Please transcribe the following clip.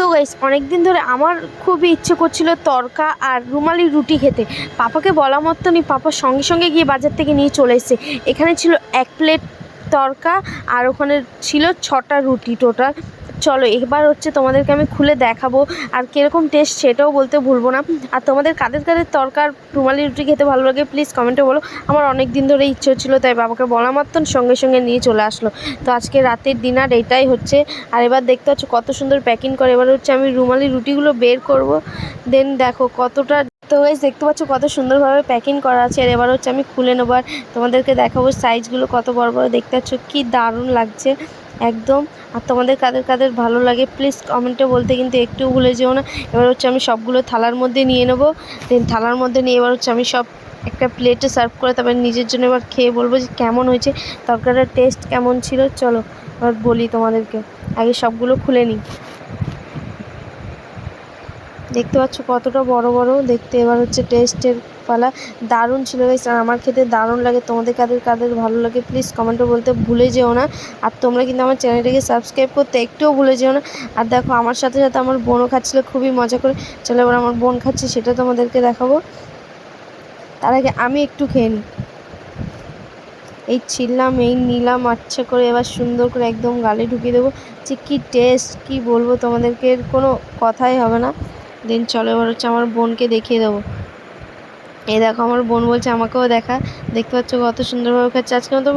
তো গাইস অনেক দিন ধরে আমার খুবই ইচ্ছে করছিল তড়কা আর রুমালি রুটি খেতে। পাপাকে বলা মতনই পাপা সঙ্গে সঙ্গে গিয়ে বাজার থেকে নিয়ে চলে এসেছে। এখানে ছিল 1 প্লেট তড়কা আর ওখানে ছিল 6টা রুটি টোটাল। চলো এবার তোমাদেরকে আমি খুলে দেখাবো আর কীরকম টেস্ট সেটাও বলতে ভুলবো না। আর তোমাদের কাদের কাদের তড়কা রুমালি রুটি খেতে ভালো লাগে প্লিজ কমেন্টে বলো। আমার অনেক দিন ধরে ইচ্ছে হচ্ছিলো, তাই বাবাকে বলা মতন সঙ্গে সঙ্গে নিয়ে চলে আসলো। তো আজকে রাতের ডিনার এটাই হচ্ছে। আর এবার দেখতে পাচ্ছ কত সুন্দর প্যাকিং করে। এবার আমি রুমালি রুটিগুলো বের করব, দেন দেখো কতটা। তো গাইস দেখতে পাচ্ছ কত সুন্দরভাবে প্যাকিং করা আছে। আর এবার আমি খুলে নেবো আর তোমাদেরকে দেখাবো সাইজগুলো কত বড় বড়। দেখতে পাচ্ছ কি দারুণ লাগছে একদম। আর তোমাদের কাদের কাদের ভালো লাগে প্লিজ কমেন্টে বলতে কিন্তু একটু ভুলে যেও না। এবার আমি সবগুলো থালার মধ্যে নিয়ে নেবো। দেন থালার মধ্যে নিয়ে এবার আমি সব একটা প্লেটে সার্ভ করে তারপর নিজের জন্য এবার খেয়ে বলবো যে কেমন হয়েছে, তরকারির টেস্ট কেমন ছিল। চলো এবার বলি তোমাদেরকে, আগে সবগুলো খুলে নিই। দেখতে পাচ্ছ কতটা বড় বড় দেখতে। এবার টেস্টের পালা। দারুণ ছিল গাইস, আর আমার খেতে দারুণ লাগে। তোমাদের কাদের কাদের ভালো লাগে প্লিজ কমেন্টে বলতে ভুলে যেও না। আর তোমরা কিন্তু আমার চ্যানেলটাকে সাবস্ক্রাইব করতে একটুও ভুলে যেও না। আর দেখো আমার সাথে সাথে আমার বোনও খাচ্ছিল খুবই মজা করে। চলো এবার আমার বোন খাচ্ছে সেটা তোমাদেরকে দেখাবো। তার আগে আমি একটু খেয়ে নিই। এই ছিললাম, এই নিলাম আচ্ছা করে, এবার সুন্দর করে একদম গালে ঢুকিয়ে দেবো। যে কী টেস্ট কী বলবো তোমাদেরকে, কোনো কথাই হবে না। দেন চলো এবার আমার বোনকে দেখিয়ে দেবো। এই দেখো আমার বোন বলছে আমাকেও দেখা। দেখতে পাচ্ছ কত সুন্দরভাবে খাচ্ছে। আজকে মতো